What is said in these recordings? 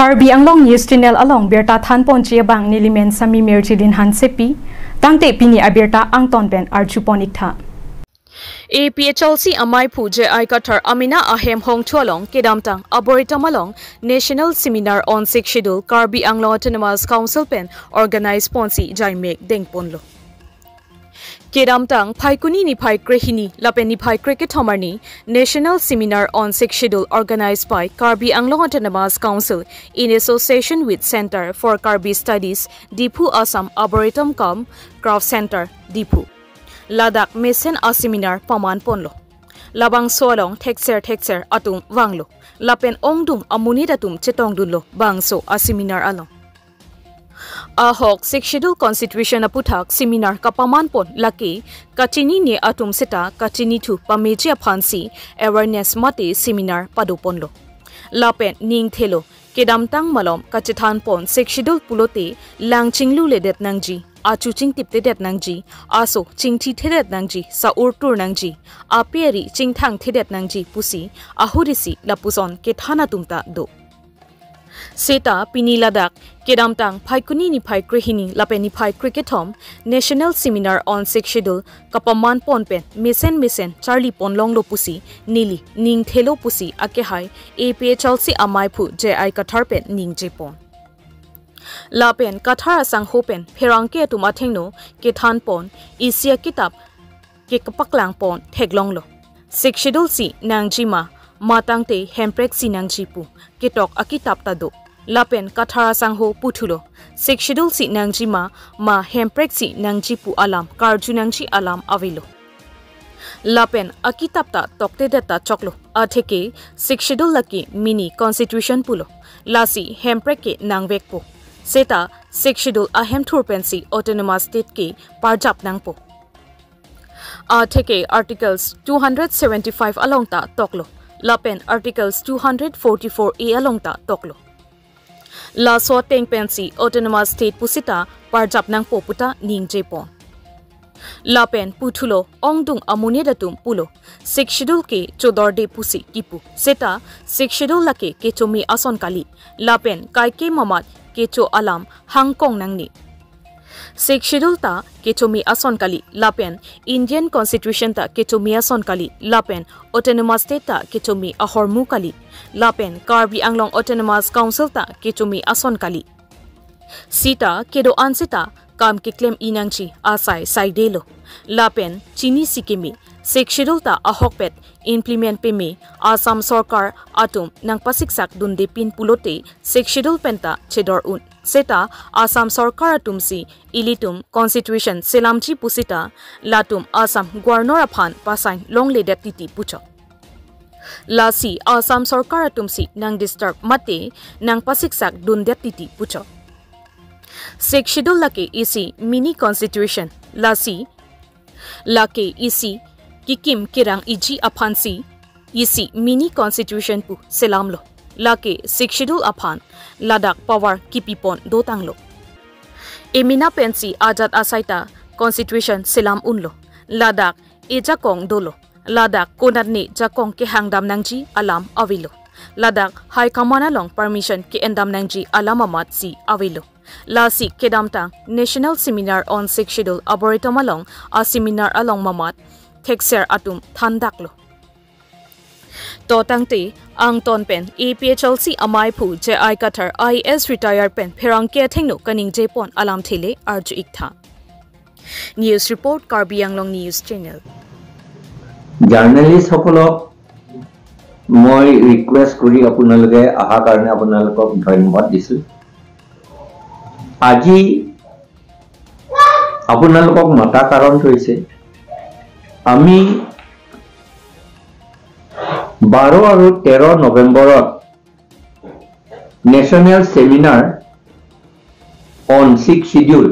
Karbi Anglong News Channel along Berta Than Ponchia Bang Nilimen Sami Merchilin Han Sepi Tangte Pini Aberta Angton Ben Archuponik Tha APHLC Amai Puje Aikatar Amina Ahem Hong Cholong Kedamtang Arboretum along National Seminar on 6th Schedule Karbi Anglong Autonomous Council Pen Organized Ponsi Jaimek Dengponlo Kedamtang Paikuni ni Pai Krehini Lapeni Pai Cricket Homarni National Seminar on 6th Schedule organized by Karbi Anglong Autonomous Council in association with Center for Karbi Studies Dipu Assam Arboretum Cum Craft Center Dipu Ladakh Mesen a seminar paman ponlo labang solong texer atung wanglo lapen ongdung amuni datum chetong dunlo bangso a seminar along Ahok 6th Schedule Constitution aputhak seminar kapaman pon laki kachini ne atum seta kachini thu pameji phansi awareness mate seminar paduponlo lapen ning thelo kedamtang malom kachithan pon 6th Schedule pulote langchinglu ledet nangji achuching tipte det nangji aso chingthi thedet nangji sa urtur nangji aperi chingthang thedet nangji pusi ahurisi lapuson ke thana tumta do Seta Pini Ladakh Kedamtang Paikuni ni Pai Krehini Lapeni Pai Cricket Home National Seminar on 6th Schedule Kapaman Ponpen Mesen Charlie Ponlong lo pusi Nili Ning Thelo pusi Akehai APHLC Amaipu J.I. Katharpen Ning Jepon Lapen Kathara Sang Hopen Perangke Tumathengno Kethan Pon Isia Kitab Ke Kapaklang Pon Theglong lo 6th Schedule si Nangjima Matangte Hemprek si Nangjipu Ketok Akitap Tado Lapen Kathara Sangho Puthulo 6th Schedule si Nangjima Ma Hemprek si Nangjipu Alam Karju Nangji Alam Avilo Lapen Akitapta Tokte Deta Choklo Atheke 6th Schedule Laki Mini Constitution Pulo Lasi Hemprek ke Nangvekpo Seta 6th Schedule Ahem Thurpensi Autonomous State ke Parjap Nangpo Atheke Articles 275 alongta Toklo Lapen Articles 244A alongta Toklo La so tengpensi Autonomous State pusita Parjap nang poputa ning Jepon Lapen Puthulo Ongdung Amune datum pulo 6th Schedule ke Chodorde pusi kipu Seta 6th Schedule lake kechomi ason kali Lapen kaike mamat kecho alam Hangkong nangni 6th Schedule ta kechomi ason kali Lapen Indian Constitution ta kechomi ason kali Lapen Autonomous State ta kechomi ahormu kali Lapen Karbi Anglong Autonomous Council ta kechomi ason kali Sita kedo ansita kam ke claim inangchi asai saidelo Lapen chini sikimi 6th Schedule ta ahokpet implement peme Assam Sarkar atum nang pasiksak dunde pin pulote 6th Schedule penta chedor un Seta Assam Sarkar atumsi ilitum Constitution selamchi pusita latum Assam Governor aphan pasain longle deputy pucho Lasi Assam Sarkar atumsi nang disturb mate nang pasiksak dun deputy pucho 6th Schedule lake isi mini constitution lasi lake isi kikim kirang iji aphansi isi mini constitution pu selamlo lake 6th Schedule aphan Ladakh power kipipon dotanglo Emina pensi ajat asaita constitution selam unlo Ladakh ejakong dolo Ladakh konatni jakong ke hangdam nangji alam avilo Ladakh high command along permission ke endam nangji alam amat si avilo Lasi Kedamtang National Seminar on 6th Schedule Arboretum along a seminar along mamat Thekser atum thandaklo Totangte ang tonpen APHLC Amai Phu J.I. Kathar IS retired pen Perangke Thengno Kaning Jepon alam thele arju iktha News report Karbi Anglong News Channel Journalist hokolok moi request kuri apnaloge aha karone apnalokok dhonnobad disu আজি আপোনালোকক মাতা কাৰণ হৈছে আমি 12 আৰু 13 নৱেম্বৰত national seminar on 6th Schedule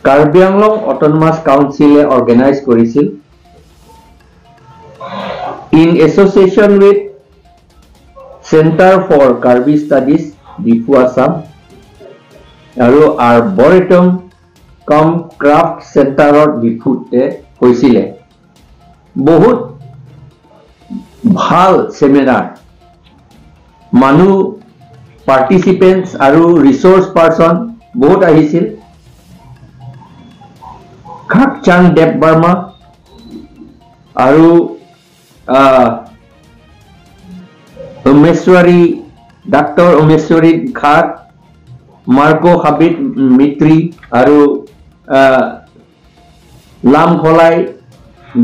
Karbi Anglong autonomous কাউন্সিলে অৰ্গানাইজ কৰিছিল in association with Center for Karbi Studies Dipu Assam আৰু Arboretum Cum Craft Center Dipute হৈছিলে বহুত ভাল সেমিনাৰ মানুহ পাৰ্টিচিপেণ্টছ আৰু ৰিচোৰ্চ পাৰ্চন বহুত আহিছিল খাকচাং দেৱ বৰ্মা আৰু ডাক্তৰ উমেশ্বৰী খাট মাৰ্কো হাবিব মিত্ৰী আৰু লামখলাই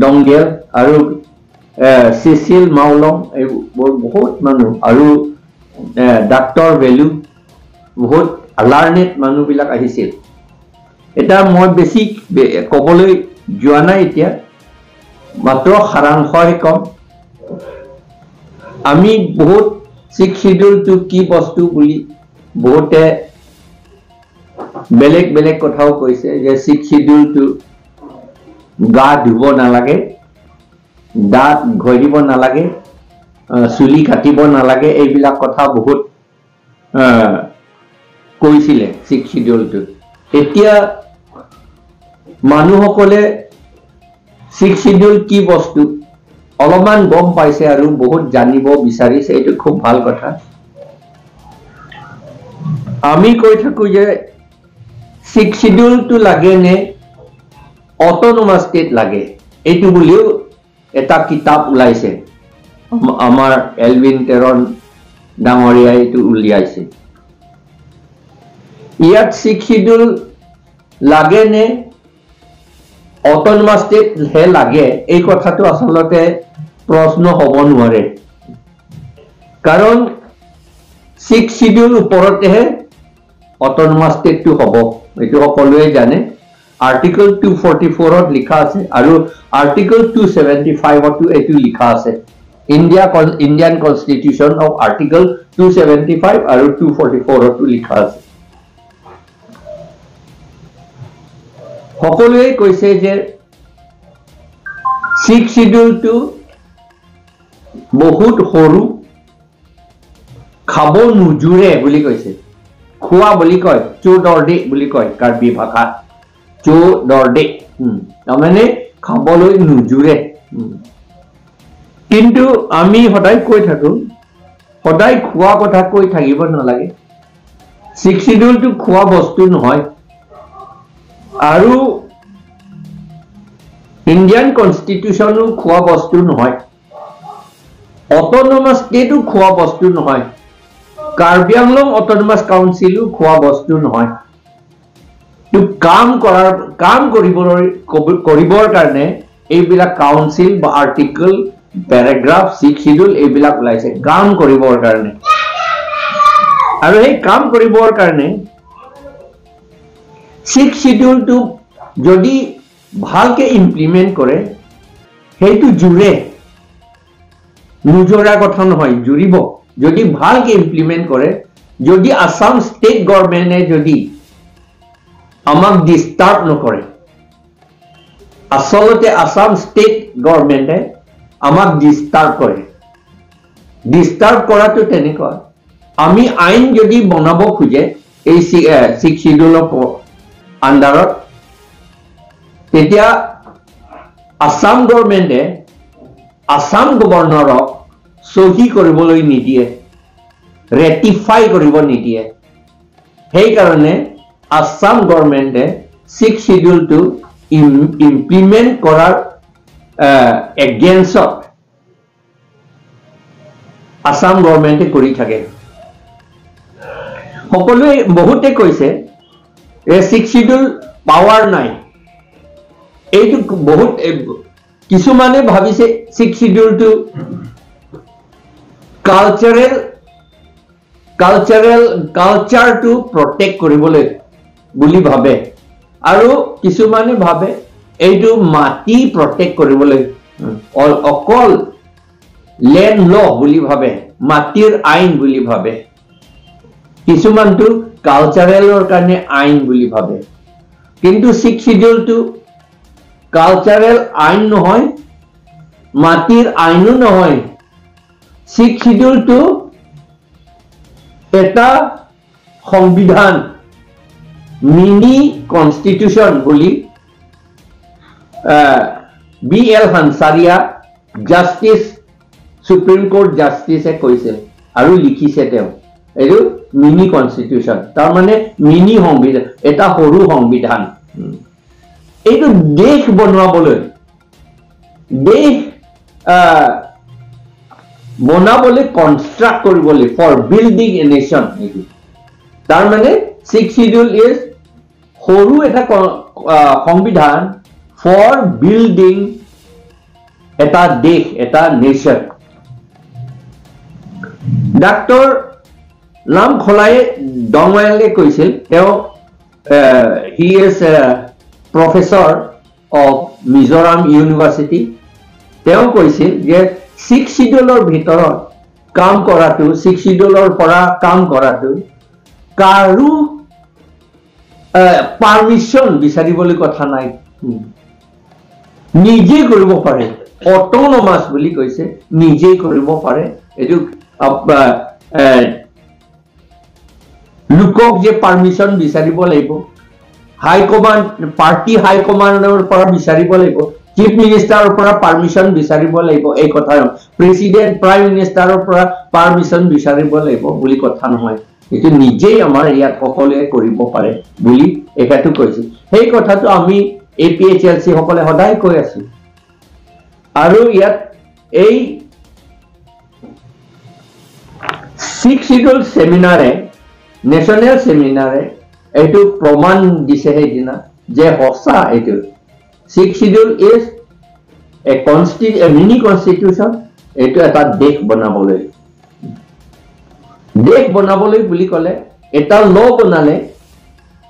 ডংগেল আৰু সিসিল মাউলং এইবোৰ বহুত মানুহ আৰু ডাক্তৰ ভেলু বহুত আলাৰ্নেট মানুহবিলাক আহিছিল এটা মই বেছি ক'বলৈ যোৱা নাই এতিয়া মাত্ৰ সাৰাংশই কম আমি বহুত সিক্স শিডিউলটো কি বস্তু বুলি বহুতে বেলেগ বেলেগ কথাও কৈছে যে সিক্স শিডিউলটো গা ধুব নালাগে দাঁত ঘঁৰিব নালাগে চুলি কাটিব নালাগে এইবিলাক কথা বহুত কৈছিলে সিক্স শিডিউলটো এতিয়া মানুহসকলে সিক্স শিডিউল কি বস্তু অলপমান গম পাইছে আৰু বহুত জানিব বিচাৰিছে এইটো খুব ভাল কথা আমি কৈ থাকো যে সিক্স শিডিউলটো লাগে নে অটোনমাস ষ্টেট লাগে এইটো বুলিও এটা কিতাপ ওলাইছে আমাৰ এলভিন টেৰন ডাঙৰীয়াই এইটো উলিয়াইছে ইয়াত সিক্স শিডিউল লাগে নে অটোনমাস ষ্টেট হে লাগে এই কথাটো আসলতে প্ৰশ্ন হ'ব নোৱাৰে কাৰণ সিক্স শিডিউল ওপৰতেহে অটোনমাস ষ্টেটটো হ'ব এইটো সকলোৱে জানে আৰ্টিকল 244 ত লিখা আছে আৰু আৰ্টিকল 275 ত এইটো লিখা আছে ইণ্ডিয়ান কনষ্টিটিউচন অফ আৰ্টিকল 275 আৰু 244 ত লিখা আছে সকলোৱে কৈছে যে সিক্স শিডিউলটো বহুত সৰু খাব নুজুৰে বুলি কৈছে খোৱা বুলি কয় চো দৰ্দে বুলি কয় কাৰ্বি ভাষা চো দৰ্দে তাৰমানে খাবলৈ নুজুৰে কিন্তু আমি সদায় কৈ থাকো সদায় খোৱা কথা কৈ থাকিব নালাগে সিক্স শিডিউলটো খোৱা বস্তু নহয় আৰু ইণ্ডিয়ান কনষ্টিটিউচনো খোৱা বস্তু নহয় অটোনমাস ষ্টেটো খোৱা বস্তু নহয় কাৰ্বি আংলং অটোনমাস কাউন্সিলো খোৱা বস্তু নহয় তো কাম কৰিবৰ কাৰণে এইবিলাক কাউন্সিল বা আৰ্টিকল প্যাৰাগ্ৰাফ সিক্স শিডিউল এইবিলাক ওলাইছে কাম কৰিবৰ কাৰণে আৰু এই কাম কৰিবৰ কাৰণে সিক্স শিডিউলটো যদি ভালকে ইমপ্লিমেন্ট কৰে সেইটো জুৰে নুজৰা কথা নহয় জুৰিব যদি ভালকে ইমপ্লিমেন্ট কৰে যদি আসাম স্টেট গভৰ্ণমেণ্টে যদি আমাক ডিস্টাৰ্ব নকৰে আসলতে আসাম স্টেট গভৰ্ণমেণ্টে আমাক ডিস্টাৰ্ব কৰে ডিস্টাৰ্ব কৰাটো তেনেকুৱা আমি আইন যদি বনাব খুজে এই সিক্স শিডিউলৰ আন্ডাৰত তেতিয়া আসাম গভৰ্ণমেণ্টে আসাম গভৰ্ণৰক সহি কৰিবলৈ নিদিয়ে ৰেটিফাই কৰিব নিদিয়ে সেই কাৰণে আসাম গভৰ্ণমেণ্টে সিক্স শিডিউলটো ইমপ্লিমেন্ট কৰাৰ এগেইনষ্টত আসাম গভৰ্ণমেণ্টে কৰি থাকে সকলোৱে বহুতে কৈছে সিক্স শিডিউল পাৱাৰ নাই এইটো বহুত কিছুমানে ভাবিছে সিক্স শিডিউলটো কালচাৰটো প্ৰটেক্ট কৰিবলৈ বুলি ভাবে আৰু কিছুমানে ভাবে এইটো মাটি প্ৰটেক্ট কৰিবলৈ অকল লেণ্ড ল বুলি ভাবে মাটিৰ আইন বুলি ভাবে কিছুমানটো কালচাৰেলৰ কাৰণে আইন বুলি ভাবে কিন্তু সিক্স শিডিউলটো কালচাৰেল আইন নহয় মাটিৰ আইনো নহয় সিক্স শিডিউলটো এটা সংবিধান মিনি কনষ্টিটিউচন বুলি BL হানসাৰিয়া জাস্টিস সুপ্ৰিম কোৰ্ট জাস্টিসে কৈছে আৰু লিখিছে তেওঁ এইটো মিনি কনস্টিটিউশন তাৰ মানে মিনি সংবিধান এটা সৰু সংবিধান এইটো দেশ বনাবলৈ দেশ বনাবলৈ কনস্ট্ৰাক্ট কৰিবলৈ ফৰ বিল্ডিং এ নেশ্যন এইটো তাৰ মানে 6th শিডিউল ইজ সৰু এটা সংবিধান ফৰ বিল্ডিং এটা দেশ এটা নেশ্যন ডাক্তৰ নাম খলাই ডংৱালে কৈছিল তেওঁ he is professor of Mizoram university তেওঁ কৈছিল যে 6th শিডিউলৰ ভিতৰত কাম কৰাটো 6th শিডিউলৰ পৰা কাম কৰাটো কাৰো পাৰমিশন বিচাৰিবলৈ কথা নাই নিজে কৰিব পাৰে অটোনমাস বুলি কৈছে নিজে কৰিব পাৰে এটো লোকক যে পাৰমিশন বিচাৰিব লাগিব হাই কমান্ড পাৰ্টি হাই কমান্ডৰ পৰা বিচাৰিব লাগিব চিফ মিনিষ্টাৰৰ পৰা পাৰমিশন বিচাৰিব লাগিব এই কথা প্ৰেসিডেন্ট প্ৰাইম মিনিষ্টাৰৰ পৰা পাৰমিশন বিচাৰিব লাগিব বুলি কথা নহয় এটো নিজে আমাৰ ইয়াত সকলোৱে কৰিব পাৰে বুলি একাটো কৈছে সেই কথাটো আমি এপিএইচএলসি সকলে সদায় কৈ আছো আৰু ইয়াত এই 6th শিডিউল সেমিনাৰে নেশনাল সেমিনাৰে এটো প্ৰমাণ দিছে হেদিনা যে হসা এটো 6th schedule is a mini constitution এটো এটা দেশ বনাবলৈ বুলি কলে এটা ল বনালে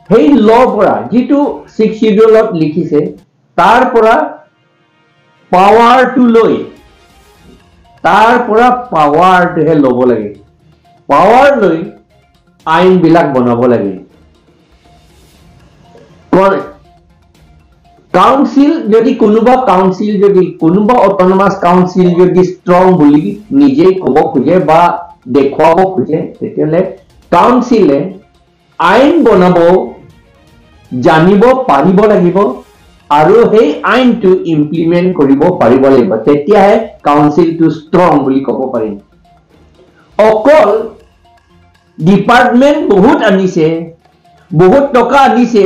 সেই ল পৰা যেটো 6th শিডিউলত লিখিছে তাৰ পৰা পাৱাৰ টু লৈ তাৰ পৰা পাৱাৰ হে লব লাগে পাৱাৰ লৈ আইন বিলাক বনাব লাগে কাউন্সিল যদি কোনোবা অটোনমাস কাউন্সিল যদি ষ্ট্ৰং বুলি নিজে ক'ব খোজে বা দেখুৱাব খোজে তেতিয়ালে কাউন্সিলে আইন বনাব জানিব পাৰিব লাগিব আৰু সেই আইনটো ইমপ্লিমেন্ট কৰিব পাৰিব লাগিব তেতিয়াহে কাউন্সিলটো ষ্ট্ৰং বুলি ক'ব পাৰিম অকল ডিপাৰ্টমেন্ট বহুত আনিছে বহুত টকা আনিছে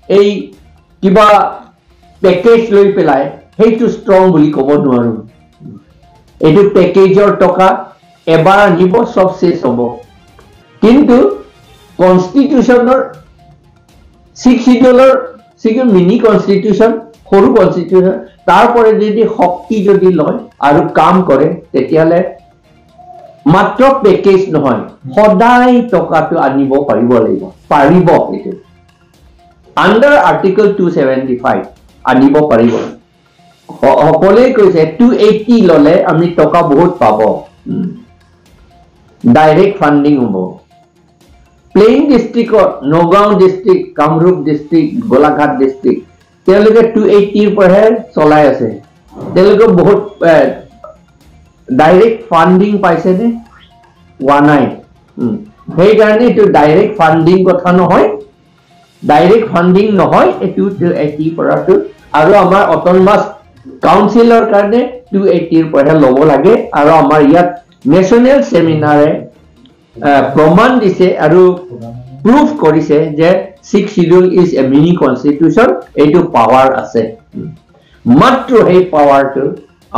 এই কিবা পেকেজ লৈ পেলাই সেইটো ষ্ট্ৰং বুলি ক'ব নোৱাৰো এটো পেকেজৰ টকা এবাৰ আনিব সব শেষ হ'ব কিন্তু কনস্টিটিউশনৰ 6th শিডিউলৰ মিনি কনস্টিটিউশন সৰু কনস্টিটিউশন তাৰপৰে যদি শক্তি যদি লয় আৰু কাম কৰে তেতিয়ালে মাত্ৰ পেকেজ নহয় সদায় টকাটো আনিব পাৰিব এটো আন্ডাৰ আৰ্টিকল 275 আনিব পাৰিব সকলে কৈছে 280 ললে আমি টকা বহুত পাব ডাইৰেক্ট ফান্ডিং হ'ব প্লেইন ডিস্ট্ৰিক্টত Nagaon district Kamrup district Golaghat district তেওঁলোকে 280 পৰহে চলাই আছে তেওঁলোকে বহুত ডাইৰেক্ট ফান্ডিং পাইছে নে ওয়া নাই সেই কাৰণে এটো ডাইৰেক্ট ফান্ডিং কথা নহয় ডাইৰেক্ট ফান্ডিং নহয় এটো 280 পৰাটো আৰু আমাৰ অটোনমাস কাউন্সিলৰ কাৰণে 280 পৰহে লব লাগে আৰু আমাৰ ইয়াত নেশনাল সেমিনাৰে প্ৰমাণ দিছে আৰু প্ৰুফ কৰিছে যে 6th schedule is a mini constitution এটো পাৱাৰ আছে মাত্ৰ এই পাৱাৰটো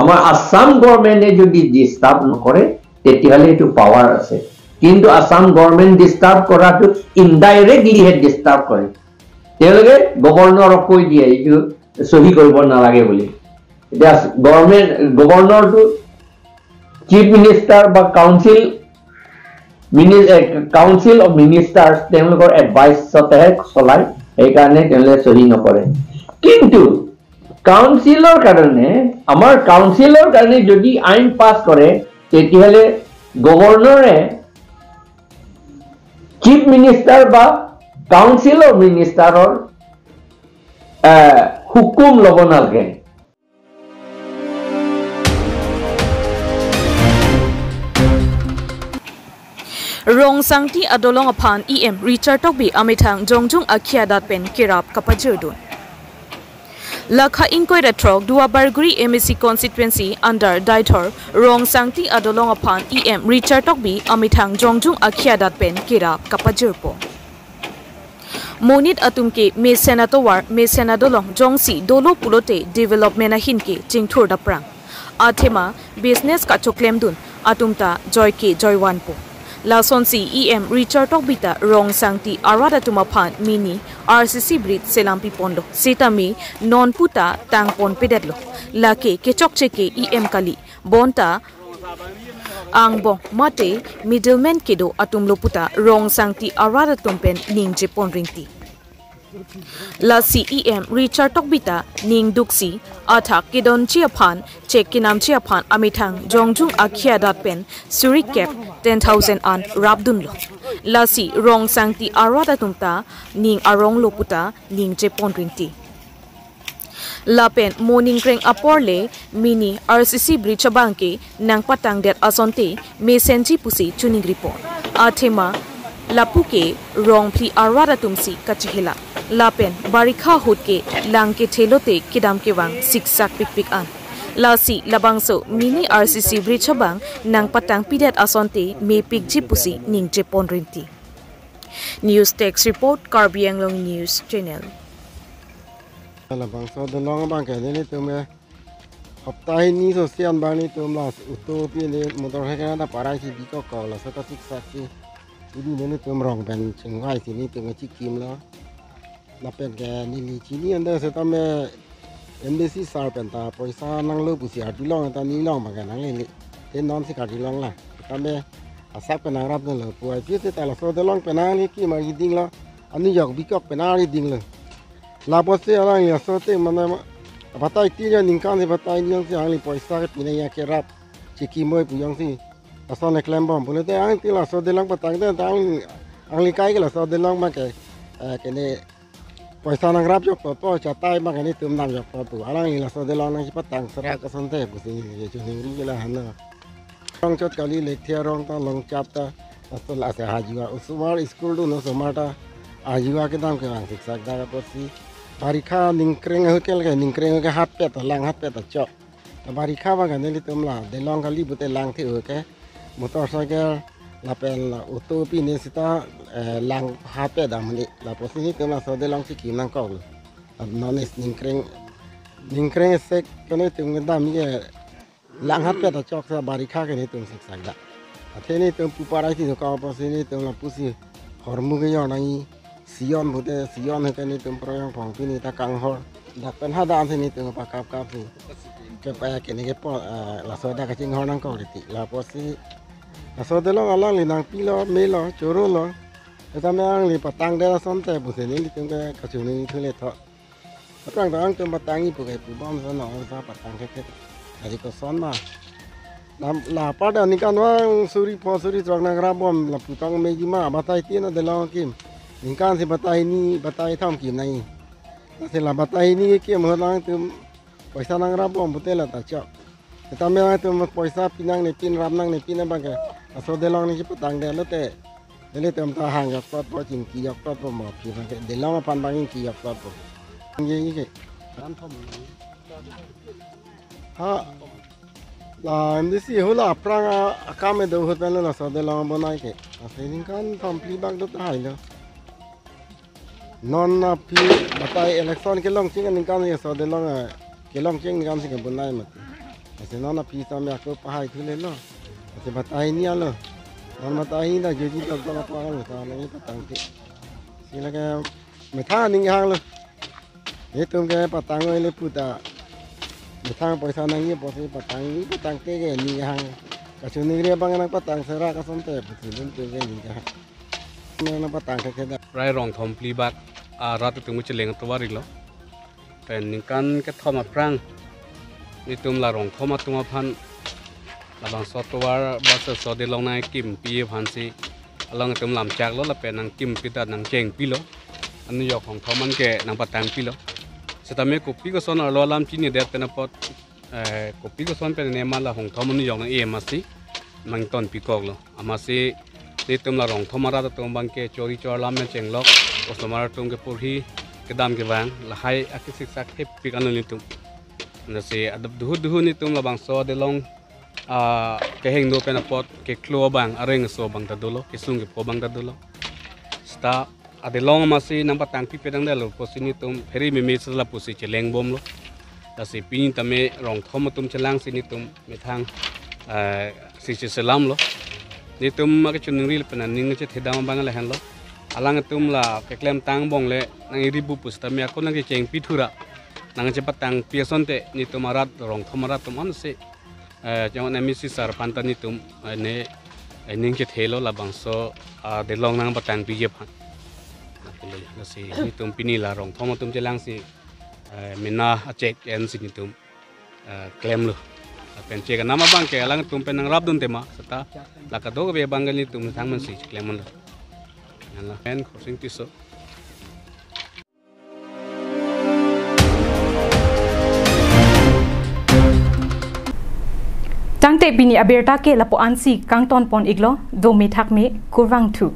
আমাৰ আসাম গভৰ্ণমেণ্টে যদি ডিস্টাৰ্ব নকৰে তেতিয়ালে এটো পাৱাৰ আছে কিন্তু আসাম গভৰ্ণমেণ্ট ডিস্টাৰ্ব কৰাটো ইনডাইৰেক্টলি হে ডিস্টাৰ্ব কৰে তেওঁলোকে গভৰ্ণৰক কৈ দিয়ে এটো সহি কৰিব নালাগে বুলি এটা গভৰ্ণৰটো চিফ মিনিষ্টাৰ বা কাউন্সিল অফ মিনিষ্টাৰ্স তেওঁলোকৰ এডভাইসতে চলাই এই কাৰণে তেওঁলোকে সহি নকৰে কিন্তু কাউন্সিলৰ কাৰণে যদি আইন পাস কৰে তেতিয়ালে গভৰ্ণৰে চিফ মিনিষ্টাৰ বা কাউন্সিল অফ মিনিষ্টাৰৰ হুকুম লব নালাগে Rongsangti adolong aphan Richard Tokbi amithang jongjung akhiadat pen kirap kapajudun Lakha Inkoi Retrok Dua Barguri MSC constituency under Daithor Rong Sangti Adolong upon EM Richard Tokbi Amithang Jongjung Akhiadat Pen Kira Kapajurpo Monit Atumke Me Senatowar Me Senadolong Jongsi Dolo Pulote Development Hinke Jingthur Daprang Athema Business Kachoklem Dun Atumta Joy K Joywanpo Lasonsi EM Richard Tokbita Rong Sangti Arada Tumapan Mini RCC Brit Selampi Pondo Setami Non Puta Tangpon Pedetlo Lake Kechokcheke EM Kali Bonta Angbong Mate Middleman Kedo Atumlo Puta Rong Sangti Arada Tumpen Ning Jepon Ringti La CEM Richard Tokbita Ning Duksi Athak Kidon Chiaphan Chekinam Chiaphan Amithang Jongjung Akhiadat Pen Suri Cap 10,000 an Rabdunlo La Si Rong Sangti Arada Tumta Ning Arong Loputa Ning Jepon Ringti Lapen Morning Kreng Aporle Mini RCC Brichabanke Nang Patang Det Asonte Mesenji Pusi Chuning Report Athema Lapuke Rong Pli Arada Tumsi Kachihela Lapen Barikha Hutke Langke Thelote Kidam Kewang Siksak Pikpik An Lasi Labangso Mini RCC Brichabang Nang Patang Pidet Asonte Me Pikji Pusi Ning Jepon Rinti News Text Report Karbi Anglong News Channel Labangso the long bank ni tume haftai ni sosial bani tum las utopi le motor hekana da parai si biko ko la sata siksak si ini ni tum rong ben chengai si ni tum chi kim la la pen ke ni li chi ni anda se tame embassy sar pen ta poisa nang lo pusi ati long ta ni long ba nang li ten non si ka ti long la tame asak pen rap no lo puai pi se ta la so de long pen ni ki ma gi ding la ani yok biko pen ni ding la la posi ala ya so te mana batai ti ya ning kan se batai ni si ang li poisa ke pina ya ke rap chi ki moi pu yang si asan ne klem bom pule te ang ti la so de long patang te ang li kai ke la so de long ma ke ne poisa nang rap jok to cha tai ma ke ni tum nang jok to alang li la so de long nang si patang sera ka san te pu si ye chu ning ri la han na rong chot kali le thia rong ta long chap ta asto la se hajiwa uswar school du no so mata ajiwa ke dam ke ang sik sak da ko si Barikha ningkreng hotel ke ningkreng ke hat pe ta lang hat pe ta chok barikha ba gan li tum la de long kali bute lang thi ke motor cycle la pen la auto pi ne sita lang hat pe dam li la posini tum la so de long si kim nang ko non is ningkreng sek ke ne tum dam ye lang hat pe ta chok sa barikha ke ne tum sik sak da athe ne tum pu parai si ko posini tum la pusi hormu ke yo nai Sion bute Sion ke ni tum proyang phong pi ni ta kang hor dak pen ha dan ni tum pa kap si ke pa ke ni ke po la so da ka ching hor nang ko ti la po si la so de lo alang li nang pi lo me lo choro lo ta me ang li patang de la son te bu se ni tum ke ka chu ni thu le tho patang dang tum patang ni pu ke pu bom so no sa patang ke ari ko son ma la pa da ni kan wa suri po suri chok na gra bom la pu tang me ji ma ba tai ti na de lo kim Ningkan si batai ni batai tham kim nai se la batai ni ke mo lang tum paisa nang ra bom bute la ta chok ta me lang tum paisa pinang ne pin ram nang ne pin ba ga aso de long ni ki patang de lo te de le tum ta hang yak pot po jing ki yak pot po mo pi ba ke de long pan bang ki yak pot po ye ni ke ran thom ha la ndi si ho la prang akam me do ho pen la so de long bo nai ke ase ningkan thom pli bang do ta hai lo non na pi batai election ke long ching ning kan ye so de long ke long ching kan sing bunai mat ase non na pi ta me ko pa hai thule lo ase batai ni alo non batai da je ji tok tok pa lo ta ni patang ti si la ke me tha ning hang lo ye tum ke patang oi le puta me thang paisa nang ye po si patang te ke ni hang ka chu ni re bang nang patang sera ka som te pu si lun te ke ni ka na patang ke da Rai rong thom pli bat rat tu mu cheleng to wari lo pen ningkan ke thoma prang ni tum la rong thoma tuma phan la bang so to war ba so de long nai kim pi phan si along tum lam chak lo la pen nang kim pi ta nang cheng pi lo an yok hong thoman ke nang patang pi lo setame ko pi ko son lo lam chi ni det pen pot ko pi ko son pen ne ma la hong thom ni yok nang e ma si mang ton pi kok lo ama si ni tum la rong thoma ra tum bang ke chori chor lam me cheng lok osomar tum ke purhi kedam ke bang lahai akisik sak hep pikanu ni tum nasi adab duhu ni tum labang so de long ke heng do pena pot ke klo bang areng so bang tadulo ke sung ke po bang tadulo sta ade long masih nampak tangki pedang dalo posini tum heri mimi sela posi celeng bom lo nasi pini tame rong thom tum celang sini tum metang sisi selam lo ni tum mak chunri pena ning che thedam bang la han lo alang tum la ke klem tang bong le nang ribu pus tame akon nang cheng pithura nang cepat tang pieson te ni tum arat rong thom arat tum on se jangan emisi sar pantan ni tum ne ning che thelo la bang so de long nang batang pi je phan nasi ni tum pini la rong thom tum chelang si mina acek en si ni tum klem lo pen che nama bang ke alang tum pen nang rap dun tema sata la ka do be bang ni tum thang man si klem lo la pen crossing tiso Tangte bini aberta ke lapo ansi kang ton pon iglo do me thak me kurwang thu